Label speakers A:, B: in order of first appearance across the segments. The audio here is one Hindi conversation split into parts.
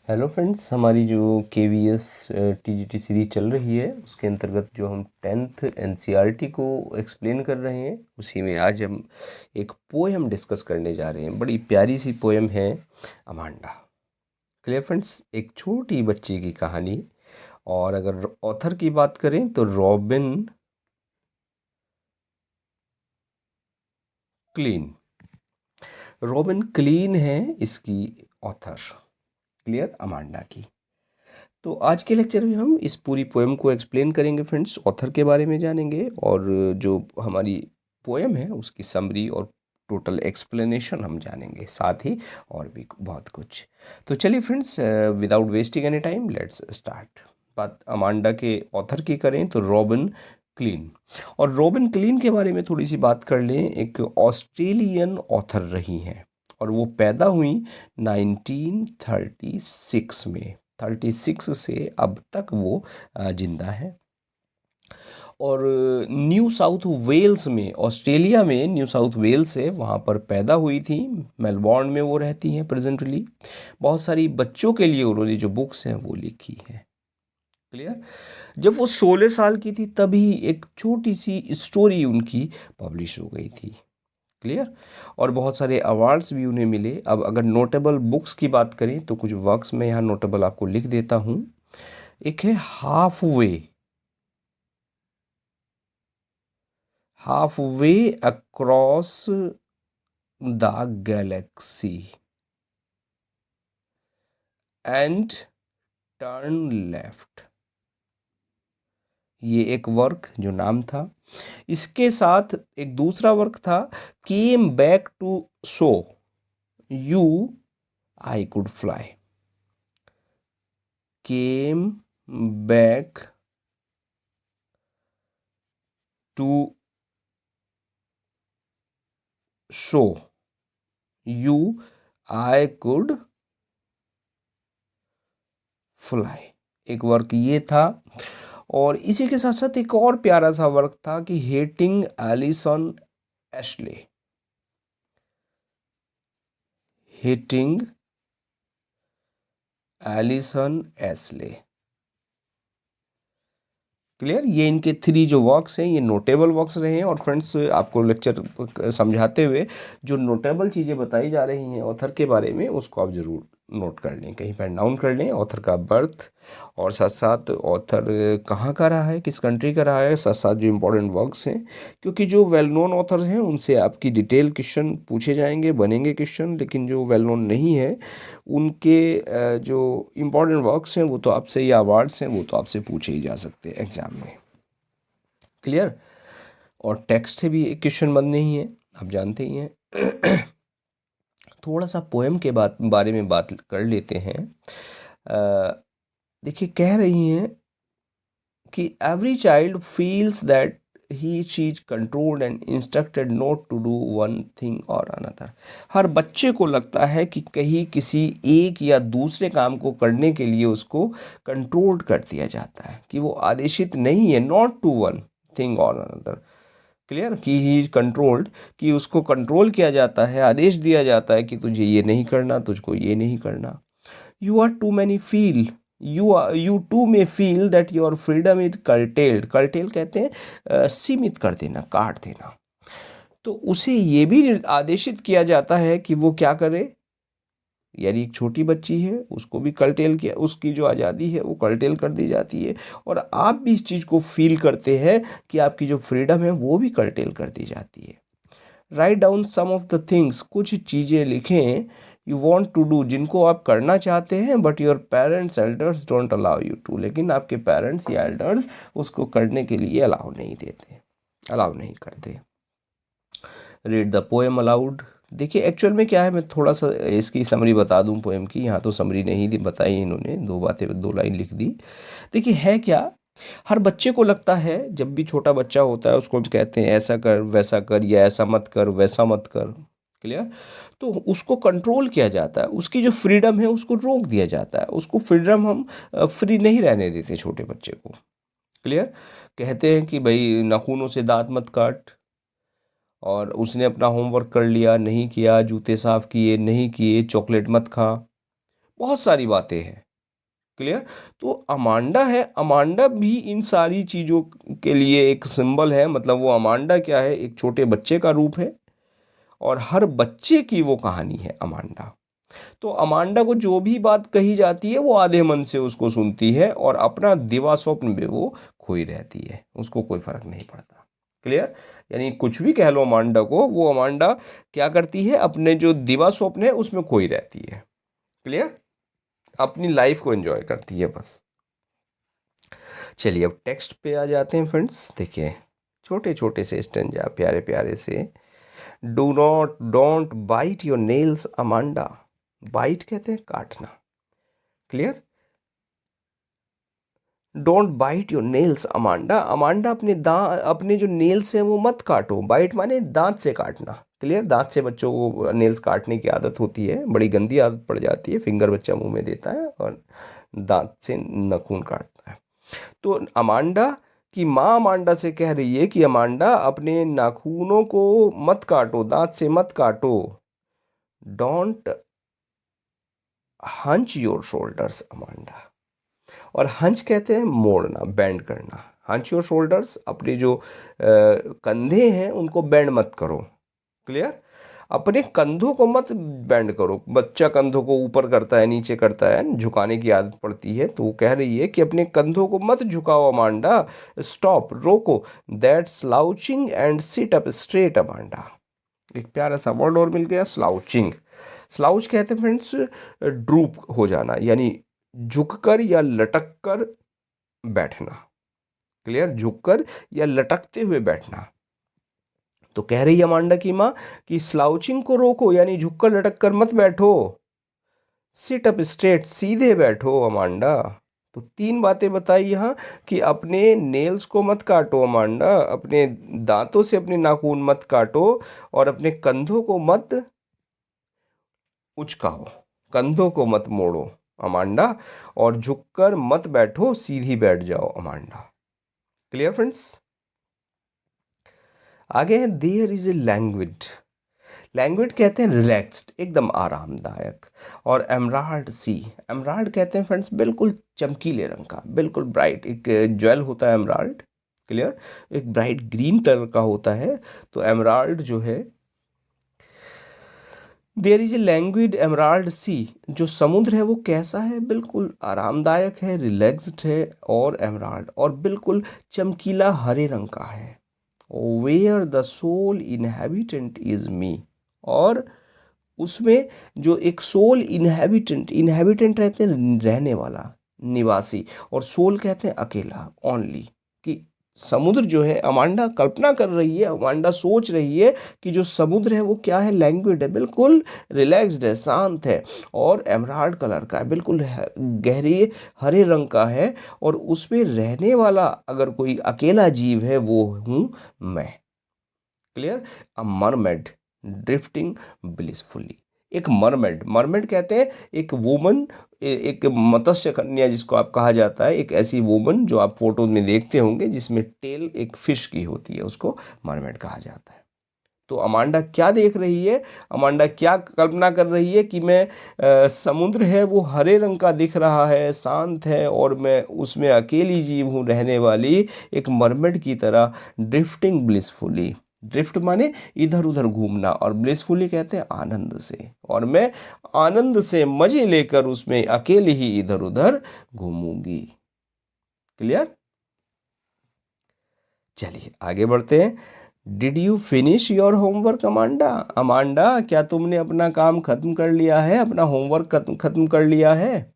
A: हेलो फ्रेंड्स, हमारी जो KVS TGT सीरीज चल रही है उसके अंतर्गत जो हम 10th NCERT को एक्सप्लेन कर रहे हैं, उसी में आज हम एक पोएम डिस्कस करने जा रहे हैं। बड़ी प्यारी सी पोएम है अमांडा। क्लियर फ्रेंड्स, एक छोटी बच्ची की कहानी। और अगर ऑथर की बात करें तो रॉबिन क्लीन। रॉबिन क्लीन है इसकी ऑथर। क्लियर, अमांडा की। तो आज के लेक्चर में हम इस पूरी पोएम को एक्सप्लेन करेंगे फ्रेंड्स, ऑथर के बारे में जानेंगे और जो हमारी पोएम है उसकी समरी और टोटल एक्सप्लेनेशन हम जानेंगे, साथ ही और भी बहुत कुछ। तो चलिए friends, without wasting any time let's start. बात अमांडा के ऑथर की करें तो रॉबिन क्लीन। और रॉबिन क्लीन के बारे में थोड़ी सी बात कर लें। एक ऑस्ट्रेलियन ऑथर रही हैं और वो पैदा हुई 1936 में। 36 से अब तक वो जिंदा है। और न्यू साउथ वेल्स में, ऑस्ट्रेलिया में न्यू साउथ वेल्स है, वहाँ पर पैदा हुई थी। मेलबॉर्न में वो रहती हैं प्रेजेंटली। बहुत सारी बच्चों के लिए उन्होंने जो बुक्स हैं वो लिखी हैं। क्लियर। जब वो 16 साल की थी तभी एक छोटी सी स्टोरी उनकी पब्लिश हो गई थी। क्लियर। और बहुत सारे अवार्ड्स भी उन्हें मिले। अब अगर नोटेबल बुक्स की बात करें तो कुछ वर्क्स में यहाँ नोटेबल आपको लिख देता हूँ। एक है half way across the Galaxy and turn left. ये एक वर्क जो नाम था। इसके साथ एक दूसरा वर्क था, came back to show you I could fly. Came back to show you I could fly. एक वर्क ये था। और इसी के साथ साथ एक और प्यारा सा वर्क था कि hating Alison Ashley. Hating Alison Ashley. Clear. ये इनके 3 जो वर्क्स हैं ये नोटेबल वर्क्स रहे हैं। और फ्रेंड्स, आपको लेक्चर समझाते हुए जो नोटेबल चीज़ें बताई जा रही हैं ऑथर के बारे में उसको आप ज़रूर नोट कर लें, कहीं पर डाउन कर लें। ऑथर का बर्थ और साथ साथ ऑथर कहाँ का रहा है, किस कंट्री का रहा है, साथ साथ जो इम्पोर्टेंट वर्क्स हैं। क्योंकि जो वेल नोन ऑथर हैं उनसे आपकी डिटेल क्वेश्चन पूछे जाएंगे, बनेंगे क्वेश्चन। लेकिन जो वेल नोन नहीं है उनके जो इम्पोर्टेंट वर्क्स हैं वो तो आपसे, या अवार्ड्स हैं वो तो आपसे पूछे ही जा सकते हैं एग्जाम में। क्लियर। और टेक्स्ट से भी एक क्वेश्चन बनने ही है, आप जानते ही हैं। थोड़ा सा पोएम के बारे में बात कर लेते हैं। देखिए, कह रही हैं कि every child feels that he is controlled and instructed not to do one thing और अनदर। हर बच्चे को लगता है कि कहीं किसी एक या दूसरे काम को करने के लिए उसको कंट्रोल्ड कर दिया जाता है, कि वो आदेशित नहीं है, नॉट टू वन थिंग और अनदर। क्लियर, कि ही इज कंट्रोल्ड, कि उसको कंट्रोल किया जाता है, आदेश दिया जाता है कि तुझे ये नहीं करना, तुझको ये नहीं करना। You are too many feel, you too may feel that your freedom is curtailed. Curtail कहते हैं सीमित कर देना, काट देना। तो उसे ये भी आदेशित किया जाता है कि वो क्या करे। यानी एक छोटी बच्ची है, उसको भी कर्टेल किया, उसकी जो आज़ादी है वो कर्टेल कर दी जाती है। और आप भी इस चीज़ को फील करते हैं कि आपकी जो फ्रीडम है वो भी कर्टेल कर दी जाती है। Write down some of the things, कुछ चीज़ें लिखें यू वॉन्ट टू डू, जिनको आप करना चाहते हैं, but your parents elders don't allow you to, लेकिन आपके पेरेंट्स या एल्डर्स उसको करने के लिए अलाउ नहीं देते, अलाउ नहीं करते। Read the poem allowed. देखिए एक्चुअल में क्या है, मैं थोड़ा सा इसकी समरी बता दूं पोएम की। यहाँ तो समरी नहीं बताई इन्होंने, 2 बातें 2 लाइन लिख दी। देखिए है क्या, हर बच्चे को लगता है, जब भी छोटा बच्चा होता है उसको हम कहते हैं ऐसा कर वैसा कर, या ऐसा मत कर वैसा मत कर। क्लियर। तो उसको कंट्रोल किया जाता है, उसकी जो फ्रीडम है उसको रोक दिया जाता है, उसको फ्रीडम हम फ्री नहीं रहने देते छोटे बच्चे को। क्लियर। कहते हैं कि भाई नाखूनों से दांत मत काट, और उसने अपना होमवर्क कर लिया नहीं किया, जूते साफ किए नहीं किए, चॉकलेट मत खा। बहुत सारी बातें हैं। क्लियर? तो अमांडा है, अमांडा भी इन सारी चीज़ों के लिए एक सिंबल है। मतलब वो अमांडा क्या है, एक छोटे बच्चे का रूप है और हर बच्चे की वो कहानी है अमांडा। तो अमांडा को जो भी बात कही जाती है वो आधे मन से उसको सुनती है और अपना दिवा स्वप्न में वो खोई रहती है, उसको कोई फर्क नहीं पड़ता। क्लियर? यानी कुछ भी कह लो अमांडा को, वो अमांडा क्या करती है, अपने जो दिवा स्वप्न है उसमें खोई रहती है। क्लियर? अपनी लाइफ को एंजॉय करती है बस। चलिए अब टेक्स्ट पे आ जाते हैं फ्रेंड्स। देखिए छोटे छोटे से स्टेंजा, प्यारे प्यारे से। Don't bite your nails Amanda. Bite कहते हैं काटना। Clear? Don't bite your nails Amanda. Amanda अपने जो नेल्स हैं वो मत काटो। बाइट माने दांत से काटना। क्लियर? दांत से बच्चों को नेल्स काटने की आदत होती है, बड़ी गंदी आदत पड़ जाती है। फिंगर बच्चा मुंह में देता है और दांत से नाखून काटता है। तो अमांडा की माँ अमांडा से कह रही है कि अमांडा अपने नाखूनों को मत काटो, दांत से मत काटो। Don't hunch your shoulders Amanda. और हंच कहते हैं मोड़ना, बेंड करना। हंच योर शोल्डर्स, अपने जो कंधे हैं उनको बेंड मत करो। क्लियर? अपने कंधों को मत बेंड करो। बच्चा कंधों को ऊपर करता है, नीचे करता है, झुकाने की आदत पड़ती है। तो वो कह रही है कि अपने कंधों को मत झुकाओ अमांडा। स्टॉप, रोको। That slouching and sit up straight Amanda. एक प्यारा सा वर्ड और मिल गया, स्लाउचिंग। स्लाउच कहते हैं फ्रेंड्स ड्रूप हो जाना, यानी झुककर या लटक कर बैठना। क्लियर? झुककर या लटकते हुए बैठना। तो कह रही है अमांडा की माँ कि स्लाउचिंग को रोको, यानी झुककर लटक कर मत बैठो। सिट अप स्ट्रेट, सीधे बैठो अमांडा। तो तीन बातें बताई यहाँ कि अपने नेल्स को मत काटो अमांडा, अपने दांतों से अपने नाखून मत काटो और अपने कंधों को मत उचकाओ, कंधों को मत मोड़ो अमांडा, और झुककर मत बैठो, सीधी बैठ जाओ अमांडा। Clear friends? आगे है there is a language. Language कहते हैं रिलैक्स्ड, एकदम आरामदायक। और एमराल्ड सी, एमराल्ड कहते हैं फ्रेंड्स बिल्कुल चमकीले रंग का, बिल्कुल ब्राइट। एक ज्वेल होता है एमराल्ड। क्लियर? एक ब्राइट ग्रीन कलर का होता है। तो एमराल्ड जो है, there is a language emerald sea, जो समुद्र है वो कैसा है, बिल्कुल आरामदायक है, रिलैक्स्ड है और एमराल्ड, और बिल्कुल चमकीला हरे रंग का है। Where the sole inhabitant is me. और उसमें जो एक सोल इनहेबिटेंट, इनहेबिटेंट रहते हैं रहने वाला, निवासी, और सोल कहते हैं अकेला, ओनली। कि समुद्र जो है, अमांडा कल्पना कर रही है, अमांडा सोच रही है कि जो समुद्र है वो क्या है, लैंग्वेड है, बिल्कुल रिलैक्स्ड है, शांत है और एमराल्ड कलर का है, बिल्कुल गहरे हरे रंग का है। और उसमें रहने वाला अगर कोई अकेला जीव है वो हूँ मैं। क्लियर? अ मरमेड ड्रिफ्टिंग ब्लिसफुली। एक मरमेड, मरमेड कहते हैं एक वुमन, एक मत्स्य कन्या जिसको आप कहा जाता है, एक ऐसी वुमन जो आप फोटो में देखते होंगे जिसमें टेल एक फिश की होती है, उसको मरमेड कहा जाता है। तो अमांडा क्या देख रही है, अमांडा क्या कल्पना कर रही है कि मैं समुद्र है वो हरे रंग का दिख रहा है, शांत है और मैं उसमें अकेली जीव हूँ रहने वाली, एक मरमेड की तरह, ड्रिफ्टिंग ब्लिसफुली। ड्रिफ्ट माने इधर उधर घूमना और ब्लिसफुली कहते हैं आनंद से, और मैं आनंद से मजे लेकर उसमें अकेले ही इधर उधर घूमूंगी। क्लियर? चलिए आगे बढ़ते हैं। Did you finish your homework Amanda. Amanda क्या तुमने अपना काम खत्म कर लिया है, अपना होमवर्क खत्म कर लिया है।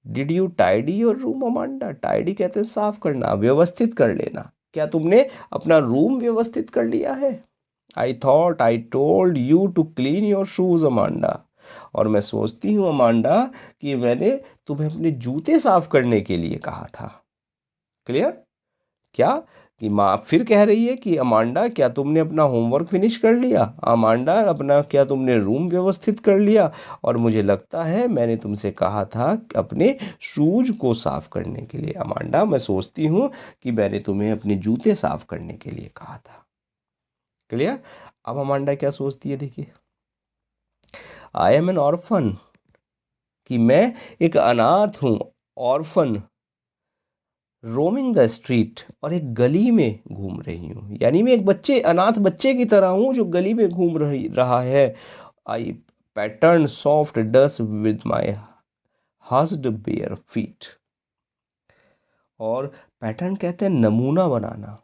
A: Did you tidy your room Amanda. Tidy कहते हैं साफ करना, व्यवस्थित कर लेना। क्या तुमने अपना रूम व्यवस्थित कर लिया है। I thought I told you to clean your shoes Amanda. और मैं सोचती हूँ अमांडा कि मैंने तुम्हें अपने जूते साफ करने के लिए कहा था। क्लियर? क्या कि माँ फिर कह रही है कि अमांडा क्या तुमने अपना होमवर्क फिनिश कर लिया, अमांडा अपना क्या तुमने रूम व्यवस्थित कर लिया, और मुझे लगता है मैंने तुमसे कहा था अपने शूज को साफ करने के लिए। अमांडा मैं सोचती हूँ कि मैंने तुम्हें अपने जूते साफ करने के लिए कहा था। क्लियर? अब अमांडा क्या सोचती है देखिए। I am N orphan. कि मैं एक अनाथ हूँ, ऑर्फन, रोमिंग द स्ट्रीट, और एक गली में घूम रही हूँ। यानी मैं एक बच्चे, अनाथ बच्चे की तरह हूँ जो गली में घूम रहा है। I pattern soft dust with my hushed bare feet. और पैटर्न कहते हैं नमूना बनाना।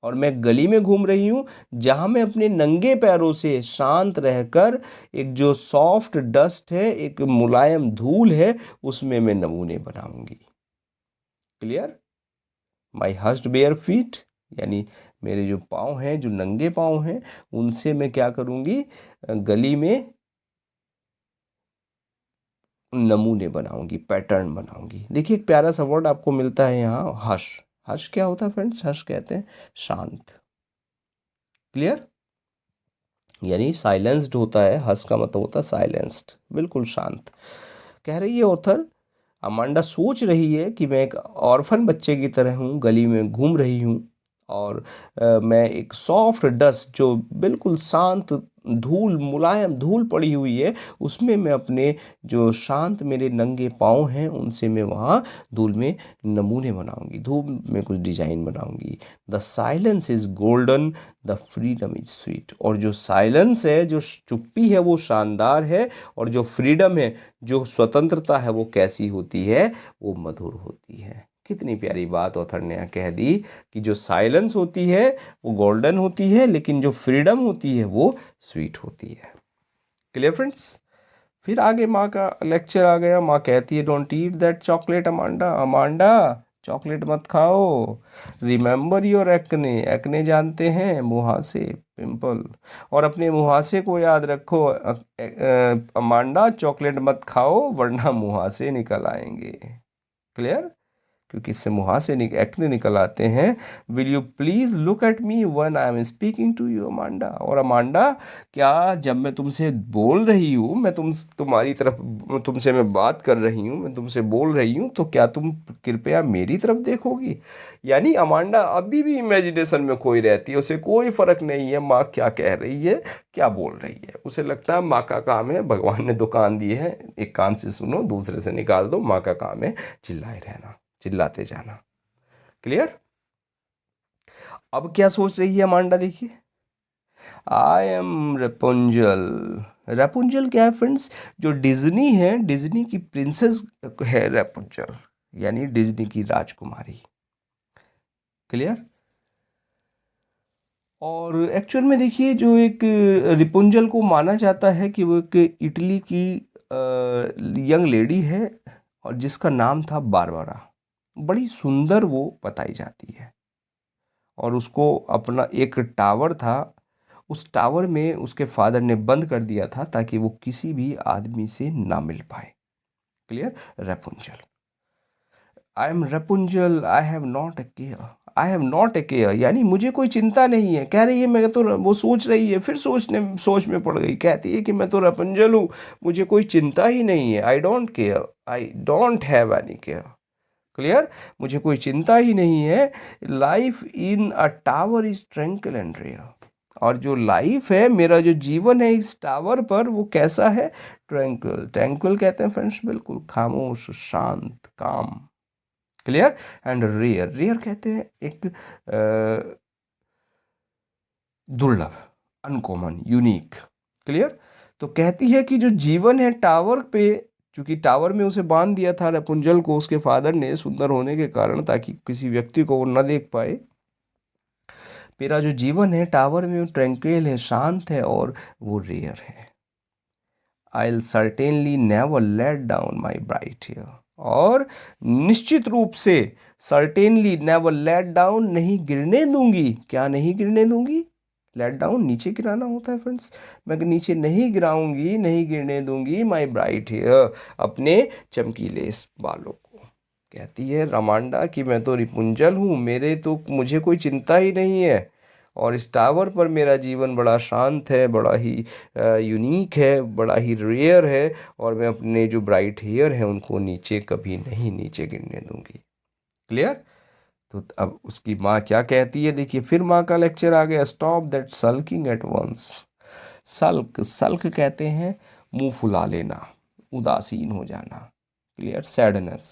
A: और मैं गली में घूम रही हूँ जहाँ मैं अपने नंगे पैरों से शांत रहकर एक जो सॉफ्ट डस्ट है, एक मुलायम धूल है, उसमें मैं नमूने बनाऊंगी। क्लियर? माई हस्ड बेयर फीट, यानी मेरे जो पाँव हैं, जो नंगे पाँव हैं, उनसे मैं क्या करूँगी, गली में नमूने बनाऊंगी, पैटर्न बनाऊंगी। देखिए एक प्यारा सा वर्ड आपको मिलता है यहाँ, हश। हश क्या होता है फ्रेंड्स? हश कहते हैं शांत। क्लियर? यानी साइलेंस्ड होता है, हश का मतलब होता है साइलेंस्ड, बिल्कुल शांत। कह रही है ऑथर, अमांडा सोच रही है कि मैं एक ऑर्फन बच्चे की तरह हूँ, गली में घूम रही हूँ, और मैं एक सॉफ्ट डस्ट, जो बिल्कुल शांत धूल, मुलायम धूल पड़ी हुई है, उसमें मैं अपने जो शांत मेरे नंगे पाँव हैं, उनसे मैं वहाँ धूल में नमूने बनाऊंगी, धूल में कुछ डिजाइन बनाऊंगी। The silence is golden, the freedom is sweet. और जो साइलेंस है, जो चुप्पी है, वो शानदार है, और जो फ्रीडम है, जो स्वतंत्रता है, वो कैसी होती है? वो मधुर होती है। कितनी प्यारी बात ऑथर ने कह दी कि जो साइलेंस होती है वो गोल्डन होती है, लेकिन जो फ्रीडम होती है वो स्वीट होती है। Clear friends? फिर आगे माँ का लेक्चर आ गया। माँ कहती है, don't eat that chocolate Amanda. Amanda, chocolate मत खाओ। Remember your acne. एक्ने जानते हैं? मुहासे, पिंपल। और अपने मुहासे को याद रखो। अमांडा, चॉकलेट मत खाओ वरना मुहासे निकल आएंगे। क्लियर? क्योंकि इससे मुहासे एक्ने निकल आते हैं। Will you please look at me when I am speaking to you Amanda. और अमांडा, क्या जब मैं तुमसे बोल रही हूँ, मैं तुम्हारी तरफ, तुमसे मैं बात कर रही हूँ, मैं तुमसे बोल रही हूँ, तो क्या तुम कृपया मेरी तरफ देखोगी? यानी अमांडा अभी भी इमेजिनेशन में खोई रहती है, उसे कोई फ़र्क नहीं है माँ क्या कह रही है, क्या बोल रही है। उसे लगता है माँ का काम है, भगवान ने दुकान दी है, एक कान से सुनो दूसरे से निकाल दो, माँ का काम है चिल्लाए रहना, चिल्लाते जाना। क्लियर? अब क्या सोच रही है अमांडा, देखिए। I am Rapunzel. रेपुंजल क्या है फ्रेंड्स? जो डिज्नी है, डिज्नी की प्रिंसेस है रेपुंजल, यानी डिज्नी की राजकुमारी। क्लियर? और एक्चुअल में देखिए, जो एक रिपुंजल को माना जाता है कि वो एक इटली की यंग लेडी है, और जिसका नाम था बारबरा। बड़ी सुंदर वो बताई जाती है। और उसको अपना एक टावर था, उस टावर में उसके फादर ने बंद कर दिया था ताकि वो किसी भी आदमी से ना मिल पाए। Clear? Rapunzel, I am Rapunzel, I have not a care. I have not a care, यानी मुझे कोई चिंता नहीं है। कह रही है मैं तो, वो सोच रही है, फिर सोच में पड़ गई, कहती है कि मैं तो रेपुंजल हूँ, मुझे कोई चिंता ही नहीं है। I don't care, I don't have any care. Clear? मुझे कोई चिंता ही नहीं है। Life in a tower is tranquil and rare. और जो लाइफ है, मेरा जो जीवन है इस टावर पर, वो कैसा है? ट्रैंक्विल। ट्रैंक्विल कहते हैं फ्रेंड्स, बिल्कुल खामोश, शांत, काम। क्लियर? एंड रेयर, रेयर कहते हैं एक दुर्लभ, अनकॉमन, यूनिक। क्लियर? तो कहती है कि जो जीवन है टावर पे, चूंकि टावर में उसे बांध दिया था रपुंजल को उसके फादर ने, सुंदर होने के कारण, ताकि किसी व्यक्ति को वो न देख पाए। मेरा जो जीवन है टावर में वो ट्रैंक्विल है, शांत है, और वो रेयर है। I'll certainly never let down my bright hair। और निश्चित रूप से, certainly never let down, नहीं गिरने दूंगी। क्या नहीं गिरने दूंगी? लेट डाउन नीचे गिराना होता है फ्रेंड्स। मैं नीचे नहीं गिराऊंगी, नहीं गिरने दूंगी माई ब्राइट हेयर, अपने चमकीले इस बालों को। कहती है रामांडा कि मैं तो रिपुंजल हूँ, मुझे कोई चिंता ही नहीं है, और इस टावर पर मेरा जीवन बड़ा शांत है, बड़ा ही यूनिक है, बड़ा ही रेयर है, और मैं अपने जो ब्राइट हेयर हैं उनको नीचे कभी नहीं नीचे गिरने दूंगी। क्लियर? तो अब उसकी माँ क्या कहती है, देखिए फिर माँ का लेक्चर आ गया। Stop that sulking at once. Sulk, sulk कहते हैं मुंह फुला लेना, उदासीन हो जाना, clear, sadness.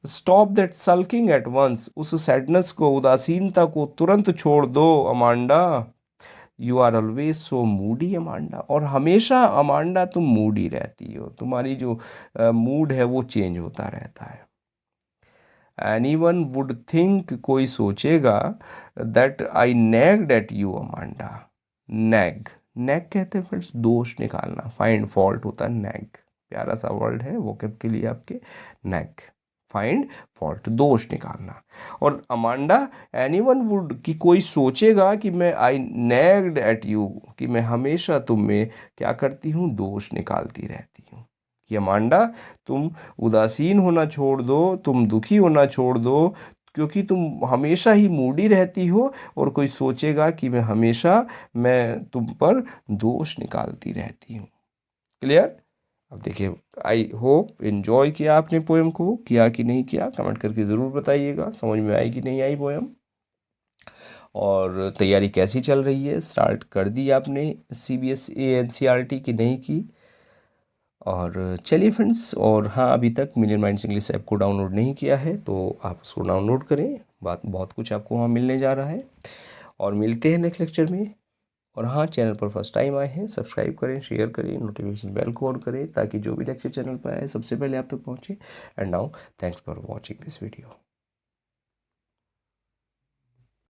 A: Stop that sulking at once, उस सैडनेस को, उदासीनता को तुरंत छोड़ दो Amanda. You are always so moody Amanda, और हमेशा अमांडा तुम मूडी रहती हो, तुम्हारी जो मूड है वो चेंज होता रहता है। एनीवन वुड थिंक, कोई सोचेगा, that I nagged at you Amanda. Nag, nag कहते हैं फ्रेंड्स दोष निकालना, फाइंड फॉल्ट होता है नैग, प्यारा सा वर्ड है वोकैब के लिए आपके, नैग, फाइंड फॉल्ट, दोष निकालना। और अमांडा, एनीवन वुड, कि कोई सोचेगा कि मैं, आई नैग्ड एट यू, कि मैं हमेशा तुम में क्या करती हूँ, दोष निकालती रहती हूँ। कि अमांडा तुम उदासीन होना छोड़ दो, तुम दुखी होना छोड़ दो, क्योंकि तुम हमेशा ही मूडी रहती हो, और कोई सोचेगा कि मैं तुम पर दोष निकालती रहती हूँ। क्लियर। अब देखिए, आई होप एंजॉय किया आपने पोएम को, किया कि नहीं किया, कमेंट करके ज़रूर बताइएगा, समझ में आई कि नहीं आई पोएम, और तैयारी कैसी चल रही है, स्टार्ट कर दी आपने CBSE NCERT की नहीं की। और चलिए फ्रेंड्स, और हाँ, अभी तक मिलियन माइंड्स इंग्लिश ऐप को डाउनलोड नहीं किया है तो आप उसको डाउनलोड करें, बहुत कुछ आपको वहाँ मिलने जा रहा है। और मिलते हैं नेक्स्ट लेक्चर में। और हाँ, चैनल पर फर्स्ट टाइम आए हैं, सब्सक्राइब करें, शेयर करें, नोटिफिकेशन बेल को ऑन करें, ताकि जो भी लेक्चर चैनल पर आए सबसे पहले आप तक पहुँचे। And now thanks for watching this video.